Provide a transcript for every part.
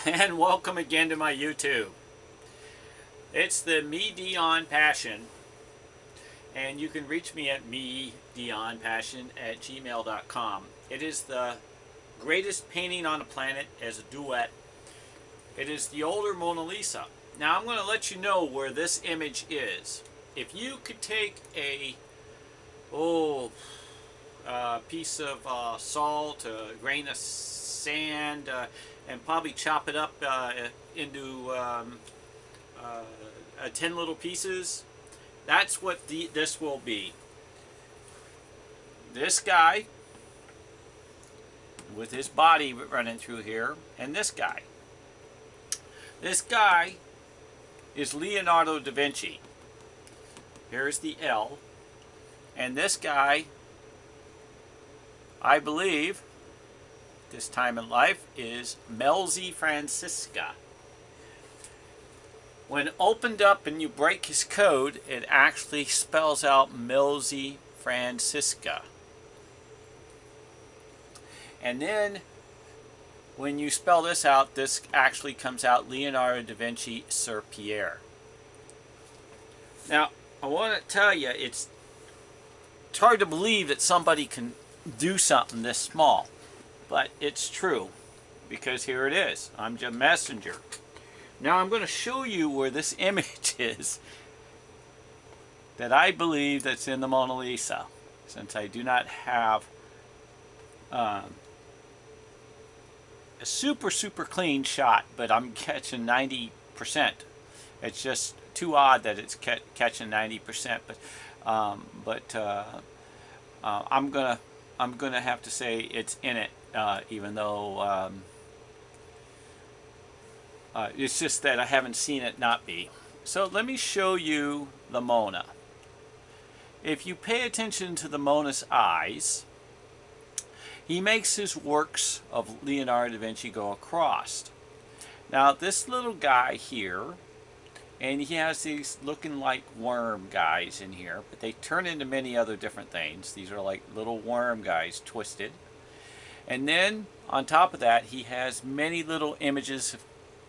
and welcome again to my YouTube. It's the MIDIONPASSION, and you can reach me at MIDIONPASSION@gmail.com. It is the greatest painting on the planet as a duet. It is the older Mona Lisa. Now I'm going to let you know where this image is. If you could take a piece of salt, a grain of sand, and probably chop it up into 10 little pieces, that's what this will be. This guy with his body running through here, and this guy. This guy is Leonardo Da Vinci. Here's the L. And this guy, I believe, this time in life, is Melzi Francesca. When opened up and you break his code, it actually spells out Melzi Francesca. And then when you spell this out, this actually comes out Leonardo da Vinci Sir Pierre. Now, I want to tell you, it's hard to believe that somebody can do something this small. But it's true, because here it is. I'm just a messenger. Now I'm going to show you where this image is that I believe that's in the Mona Lisa, since I do not have a super clean shot, but I'm catching 90%. It's just too odd that it's catching 90%, but I'm gonna have to say it's in it, even though it's just that I haven't seen it not be. So let me show you the Mona. If you pay attention to the Mona's eyes, he makes his works of Leonardo da Vinci go across. Now this little guy here, and he has these looking like worm guys in here, but they turn into many other different things. These are like little worm guys twisted. And then on top of that, he has many little images of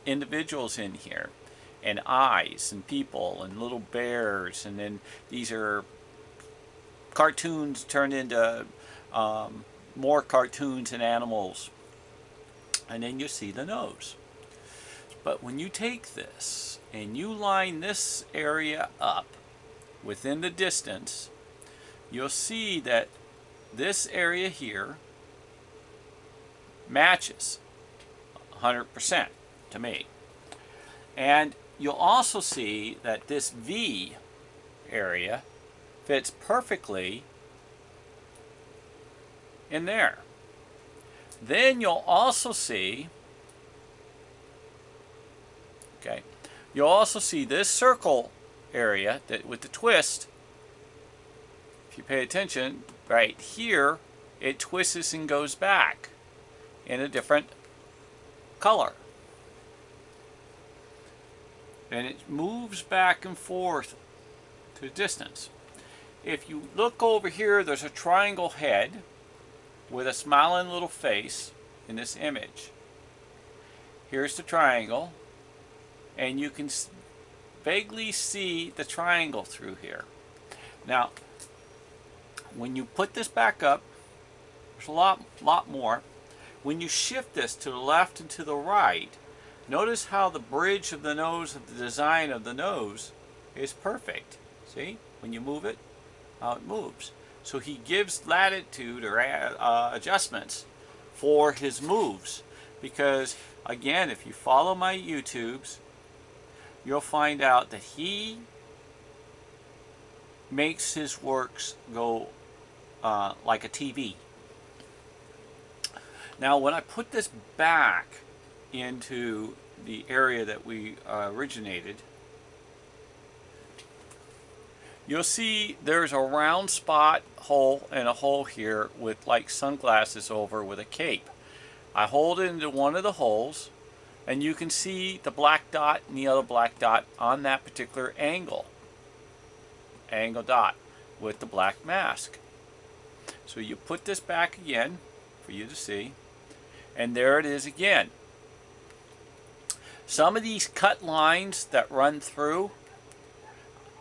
individuals in here, and eyes and people and little bears, and then these are cartoons turned into more cartoons and animals. And then you see the nose. But when you take this and you line this area up within the distance, you'll see that this area here matches 100% to me. And you'll also see that this V area fits perfectly in there. Then you'll also see, you'll also see this circle area that with the twist. If you pay attention, right here, it twists and goes back in a different color. And it moves back and forth to distance. If you look over here, there's a triangle head with a smiling little face in this image. Here's the triangle, and you can vaguely see the triangle through here. Now, when you put this back up, there's a lot more. When you shift this to the left and to the right, notice how the bridge of the nose, of the design of the nose, is perfect. See? When you move it, how it moves. So he gives latitude or adjustments for his moves. Because, again, if you follow my YouTubes, you'll find out that he makes his works go like a TV. Now, when I put this back into the area that we originated, you'll see there's a round spot hole and a hole here with like sunglasses over with a cape. I hold it into one of the holes, and you can see the black dot and the other black dot on that particular angle dot with the black mask. So you put this back again for you to see, and there it is again. Some of these cut lines that run through,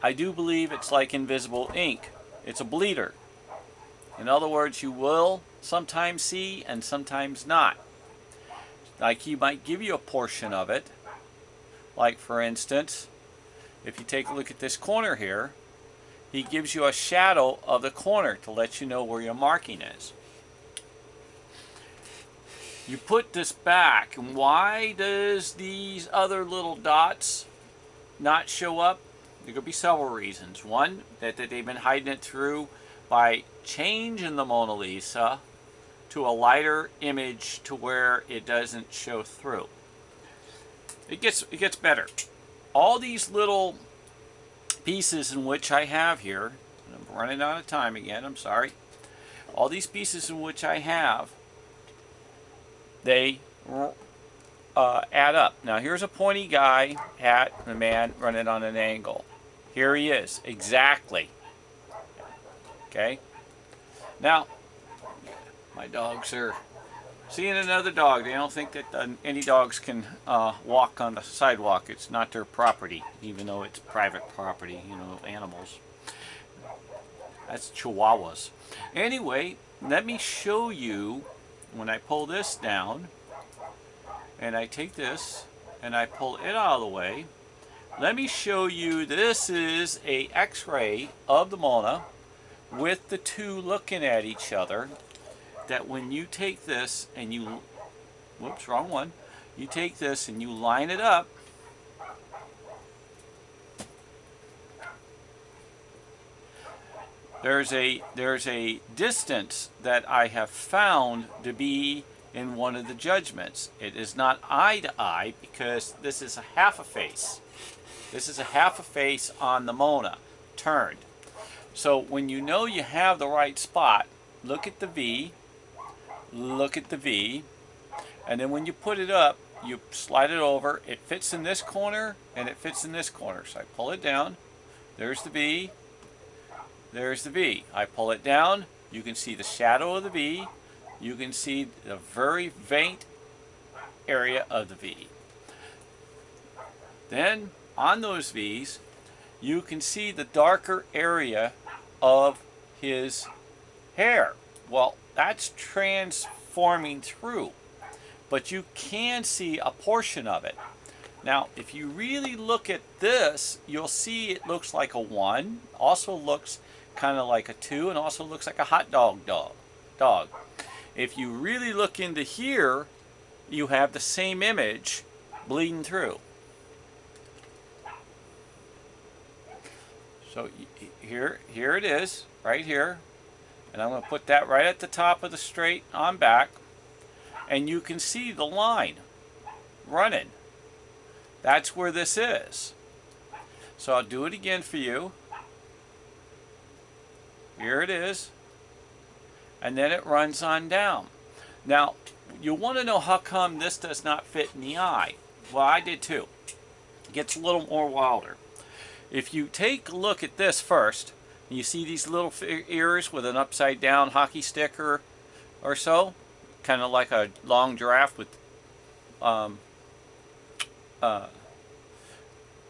I do believe it's like invisible ink. It's a bleeder. In other words, you will sometimes see and sometimes not. Like he might give you a portion of it. Like for instance, if you take a look at this corner here, he gives you a shadow of the corner to let you know where your marking is. You put this back, and why does these other little dots not show up? There could be several reasons. One, that they've been hiding it through by changing the Mona Lisa to a lighter image to where it doesn't show through. It gets better. All these little pieces in which I have here, and I'm running out of time again, I'm sorry. All these pieces in which I have, they add up. Now here's a pointy guy, hat, and a man running on an angle. Here he is, exactly. Okay? Now, my dogs are seeing another dog. They don't think that any dogs can walk on the sidewalk. It's not their property, even though it's private property, you know, animals. That's Chihuahuas. Anyway, let me show you when I pull this down, and I take this, and I pull it out of the way. Let me show you, this is a X-ray of the Mona with the two looking at each other. That when you take this and you, whoops, wrong one. You take this and you line it up, there's a distance that I have found to be in one of the judgments. It is not eye to eye because this is a half a face. This is a half a face on the Mona, turned. So when you know you have the right spot, look at the V, look at the V, and then when you put it up, you slide it over. It fits in this corner and it fits in this corner. So I pull it down, there's the V, there's the V. I pull it down, you can see the shadow of the V, you can see the very faint area of the V. Then on those V's, you can see the darker area of his hair. Well, that's transforming through, but you can see a portion of it. Now, if you really look at this, you'll see it looks like a 1, also looks kind of like a 2, and also looks like a hot dog. If you really look into here, you have the same image bleeding through. So here it is, right here. And I'm going to put that right at the top of the straight on back. And you can see the line running. That's where this is. So I'll do it again for you. Here it is. And then it runs on down. Now, you want to know how come this does not fit in the eye. Well, I did too. It gets a little more wilder. If you take a look at this first, you see these little ears with an upside down hockey stick or so, kind of like a long giraffe with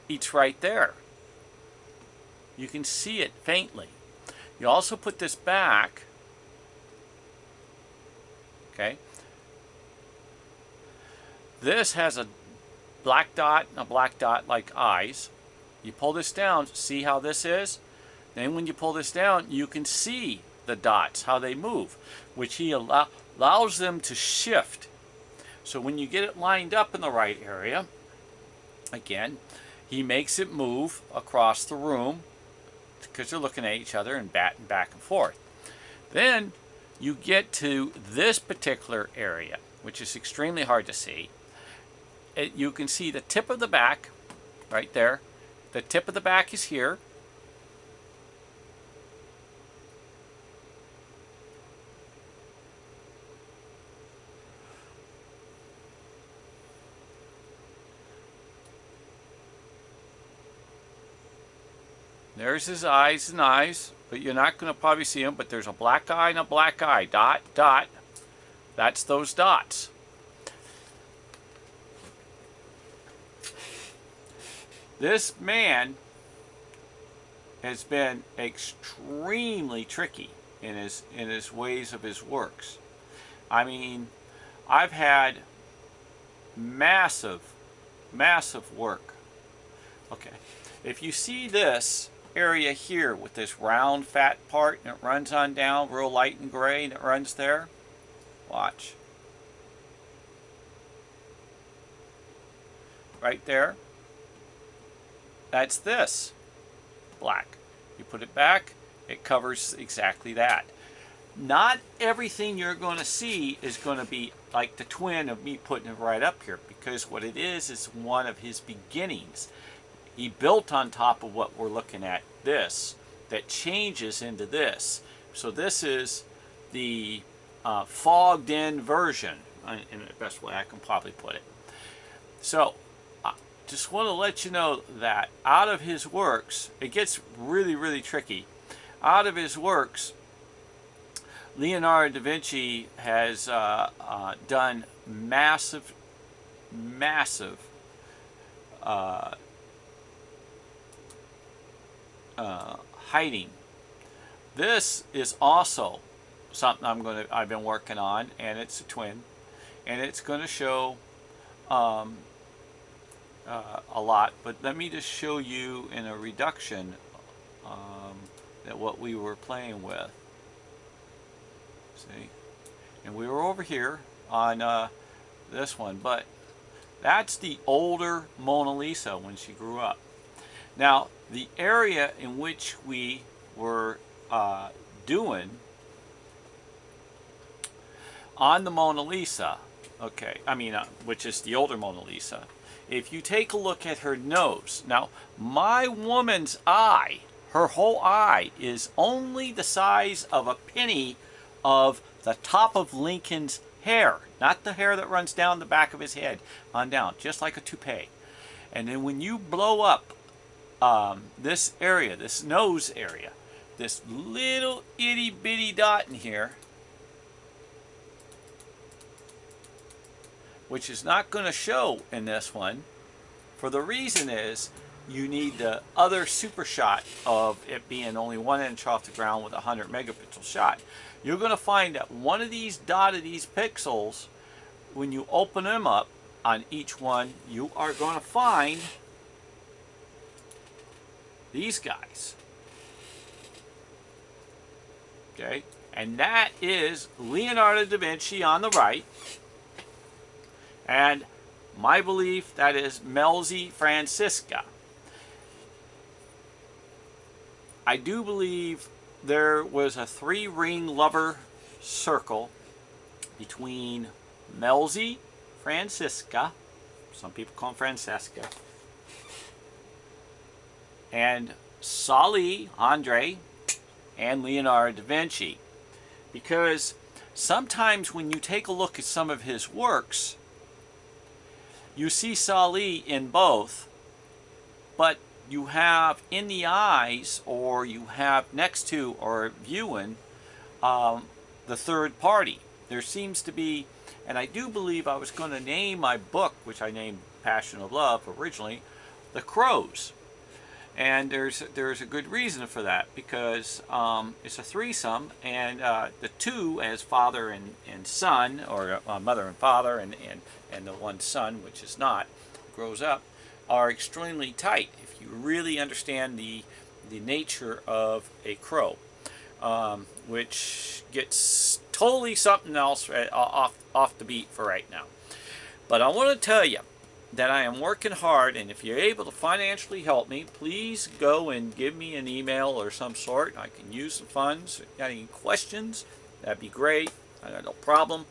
each right there. You can see it faintly. You also put this back, okay? This has a black dot and a black dot like eyes. You pull this down, see how this is? Then when you pull this down, you can see the dots, how they move, which he allows them to shift. So when you get it lined up in the right area, again, he makes it move across the room because they're looking at each other and batting back and forth. Then you get to this particular area, which is extremely hard to see. You can see the tip of the back right there. The tip of the back is here. There's his eyes and eyes, but you're not going to probably see them, but there's a black eye and a black eye. Dot, dot. That's those dots. This man has been extremely tricky in his ways of his works. I mean, I've had massive work. Okay, if you see this area here with this round fat part and it runs on down real light and gray and it runs there, watch. Right there, that's this black. You put it back, it covers exactly that. Not everything you're going to see is going to be like the twin of me putting it right up here, because what it is one of his beginnings. He built on top of what we're looking at, this, that changes into this. So this is the fogged in version, in the best way I can probably put it. So just want to let you know that out of his works, it gets really tricky. Out of his works, Leonardo da Vinci has done massive hiding. This is also something I've been working on, and it's a twin, and it's going to show a lot. But let me just show you in a reduction that what we were playing with. See, and we were over here on this one, but that's the older Mona Lisa when she grew up. Now, the area in which we were doing on the Mona Lisa, okay, which is the older Mona Lisa, if you take a look at her nose, now my woman's eye, her whole eye is only the size of a penny of the top of Lincoln's hair, not the hair that runs down the back of his head on down, just like a toupee. And then when you blow up this area, this nose area, this little itty bitty dot in here, which is not going to show in this one, for the reason is you need the other super shot of it being only 1 inch off the ground with a 100 megapixel shot. You're going to find that one of these these pixels, when you open them up on each one, you are going to find these guys. Okay, and that is Leonardo da Vinci on the right, and my belief that is Melzi Francesca. I do believe there was a 3-ring lover circle between Melzi Francesca, some people call him Francesca, and Sali, Andre, and Leonardo da Vinci. Because sometimes when you take a look at some of his works, you see Sali in both, but you have in the eyes, or you have next to or viewing the third party. There seems to be, and I do believe I was going to name my book, which I named Passion of Love originally, The Crows. And there's a good reason for that, because it's a threesome, and the two, as father and son, or mother and father, and the one son, which is not, grows up, are extremely tight if you really understand the nature of a crow, which gets totally something else off the beat for right now. But I want to tell you that I am working hard, and if you're able to financially help me, please go and give me an email or some sort. I can use the funds. If you got any questions, that'd be great. I got no problem.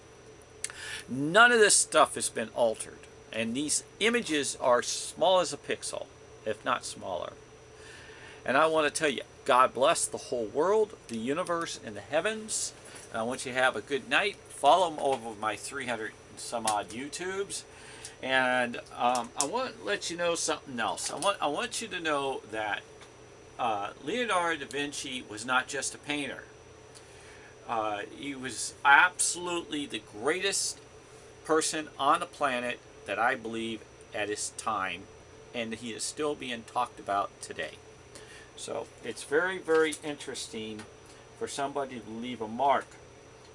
None of this stuff has been altered, and these images are small as a pixel, if not smaller. And I want to tell you, God bless the whole world, the universe, and the heavens. And I want you to have a good night. Follow them over my 300 and some odd YouTubes. And I want to let you know something else. I want you to know that Leonardo da Vinci was not just a painter. He was absolutely the greatest person on the planet that I believe at his time and he is still being talked about today. So it's very, very interesting for somebody to leave a mark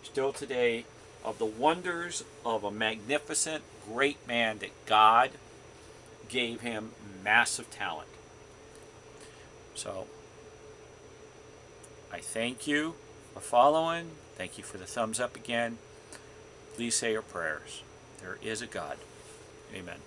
still today of the wonders of a magnificent, great man that God gave him massive talent. So I thank you for following. Thank you for the thumbs up again. Please say your prayers. There is a God. Amen.